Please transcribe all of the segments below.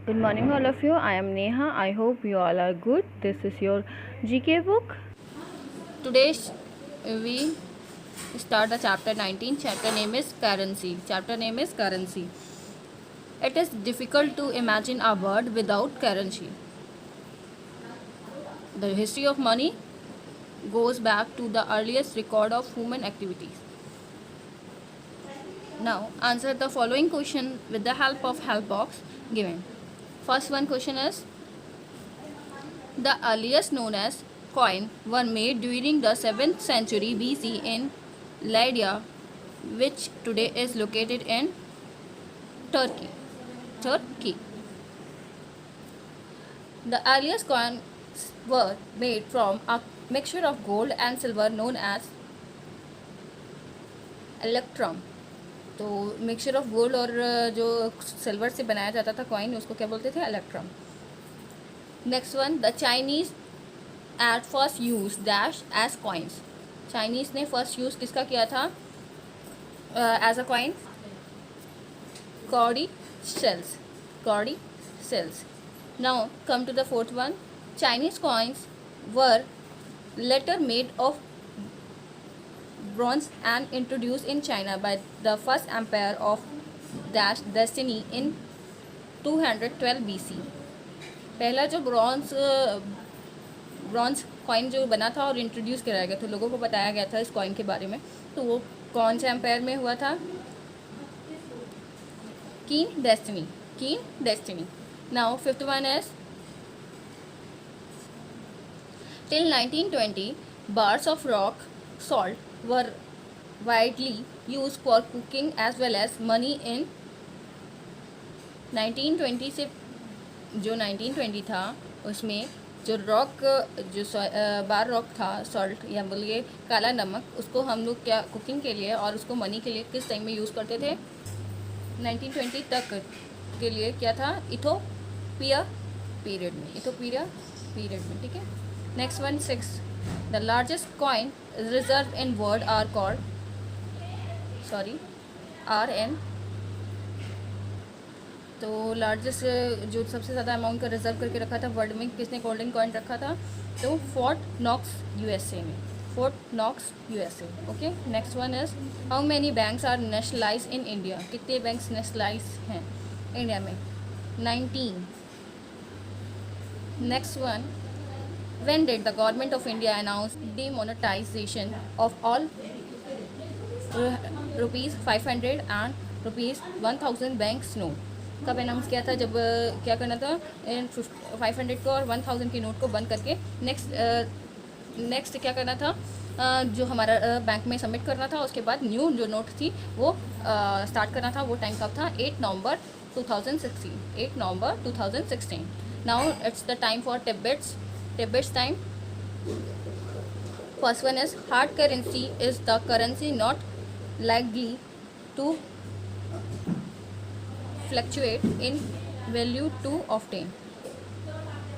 Good morning, all of you. I am Neha. I hope you all are good. This is your GK book. Today we start the chapter 19. Chapter name is currency. It is difficult to imagine a world without currency. The history of money goes back to the earliest record of human activities. Now answer the following question with the help of help box given. First one question is, the earliest known as coin were made during the 7th century BC in Lydia, which today is located in Turkey. The earliest coins were made from a mixture of gold and silver known as electrum. तो mixture of gold और जो silver से बनाया जाता था coin, उसको क्या बोलते थे? Electrum. Next one, the Chinese at first use dash as coins. Chinese ने फर्स्ट यूज़ किसका किया था as a coin? Cowry shells. Now come to the fourth one. Chinese coins were later made of bronze and introduced in China by the first emperor of dash destiny in 212 BC. पहला जो bronze coin जो बना था और introduce कराया गया था, लोगों को बताया गया था इस कॉइन के बारे में, तो वो कौन से एम्पायर में हुआ था? कीन destiny. Now fifth one is, till 1920 bars of rock salt were widely used for cooking as well as money in 1920 से जो 1920 था उसमें जो बार रॉक था, सॉल्ट या बोलिए काला नमक, उसको हम लोग क्या कुकिंग के लिए और उसको मनी के लिए किस टाइम में यूज़ करते थे? 1920 तक के लिए क्या था? इथोपिया पीरियड में. ठीक है. Next one 6. The largest coin reserved in world are called RN. तो लार्जेस्ट जो सबसे ज़्यादा अमाउंट का रिजर्व करके रखा था वर्ल्ड में, किसने गोल्डन कॉइन रखा था? तो Fort Knox USA. Okay. Next one is, how many banks are nationalise in India. कितने बैंक्स नेशनलाइज हैं इंडिया में? 19. Next one, when did the government of India announce demonetization of all rupees 500 and rupees 1000 banks note? कब announce किया था? जब क्या करना था? 500 को और 1000 की नोट को बंद करके नेक्स्ट क्या करना था? जो हमारा बैंक में सबमिट करना था, उसके बाद न्यू जो नोट थी वो स्टार्ट करना था. वो टाइम कब था? 8 नवंबर 2016. Now it's the time for Tibbetts time. First one is, hard currency is the currency not likely to fluctuate in value too often.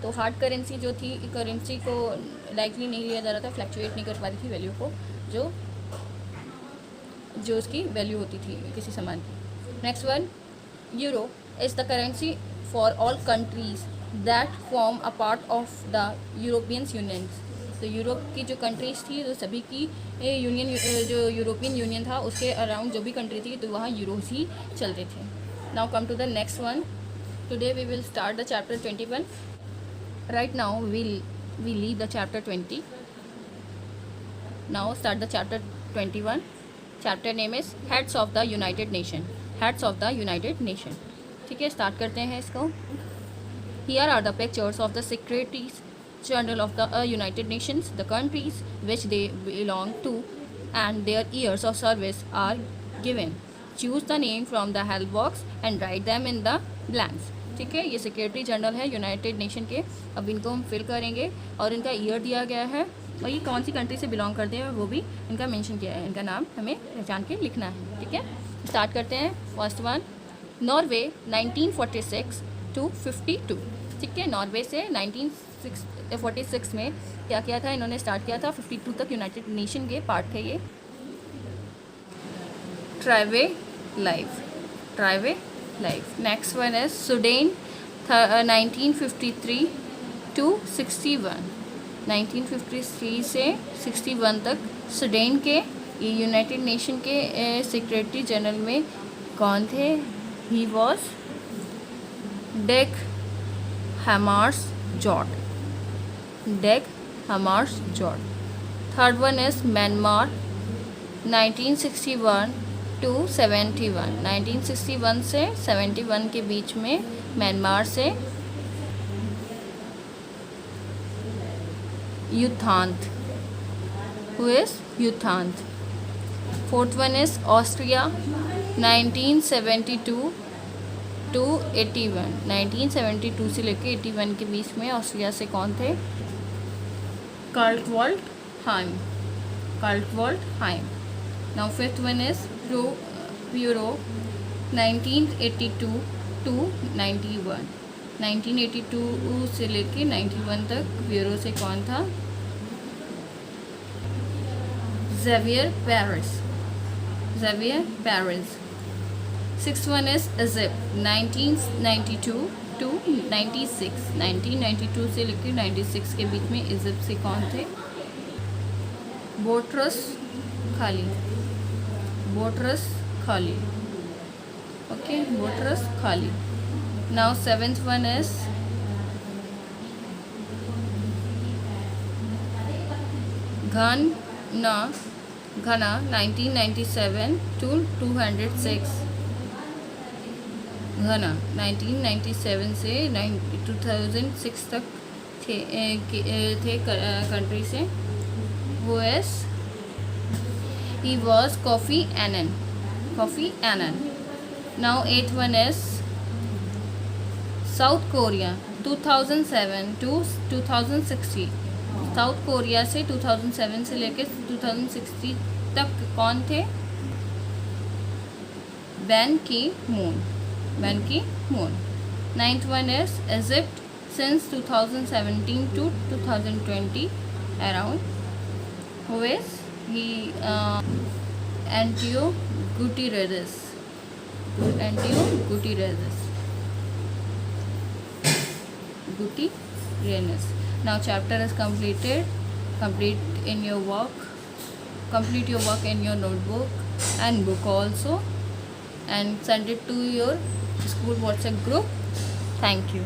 तो हार्ड करेंसी जो थी, करेंसी को लाइकली नहीं लिया जा रहा था, फ्लैक्चुएट नहीं कर पा रही थी वैल्यू को, जो उसकी वैल्यू होती थी किसी सामान की. Next one, euro is the currency for all countries that form a part of the European union. तो यूरोप की जो कंट्रीज़ थी, तो सभी की यूनियन, जो यूरोपियन यूनियन था उसके अराउंड जो भी कंट्री थी, तो वहाँ यूरोज ही चलते थे. Now come to the next one. Today we will start the chapter 21. Right now we leave the chapter 20. Now start the chapter 21. Chapter name is heads of the United Nation. ठीक है, start करते हैं इसको. Here are the pictures of the Secretaries General of the United Nations. The countries which they belong to and their years of service are given. Choose the name from the help box and write them in the blanks. ठीक है, ये secretary general है United Nation के. अब इनको हम fill करेंगे और इनका ईयर दिया गया है और ये कौन सी कंट्री से बिलोंग करते हैं वो भी इनका मेंशन किया है. इनका नाम हमें पहचान के लिखना है. ठीक है, स्टार्ट करते हैं. First one, Norway 1946 to 52. ठीक है, नॉर्वे से 1946 में क्या किया था इन्होंने? स्टार्ट किया था. 52 तक यूनाइटेड नेशन के पार्ट थे ये. Trygve Lie. Next one is Sweden 1953 to 61, 1953 से 61 तक सूडान के यूनाइटेड नेशन के सेक्रेटरी जनरल में कौन थे? He was Dag Hammarskjold, Dag Hammarskjold. Third one is Myanmar, 1961 to 71, 1961 से 71 के बीच में म्यांमार से U Thant, who is U Thant. Fourth one is Austria, 1972 to 81, 1972 से लेकर 81 के बीच में ऑस्ट्रिया से कौन थे? Karl Waldheim, Karl Waldheim. Now fifth one is Peru, 1982 to 91, 1982 से लेके 91 तक ब्यूरो से कौन था? Xavier Perez, Xavier Perez. Six one is Egypt, 1992 to 96, 1992 से लेकर 96 के बीच में इजिप्ट से कौन थे? बोट्रस खाली, बोट्रस खाली, ओके, बोट्रस खाली। नाउ सेवेंथ वन इज घना, घना, 1997 to 206, घना 1997 से 2006 तक थे कंट्री से। वो as he was Kofi Annan, Kofi Annan. Now eighth one is South Korea, 2007 to 2060, South Korea से 2007 से लेकर 2060 तक कौन थे? बैन की मून, बैन की moon. Ninth one is Egypt, since 2017 to 2020 around, who is he? Antio Guterres, Antio Guterres, Guterres. Now chapter is completed. Complete in your work, complete your work in your notebook and book also, and send it to your school WhatsApp group. Thank you.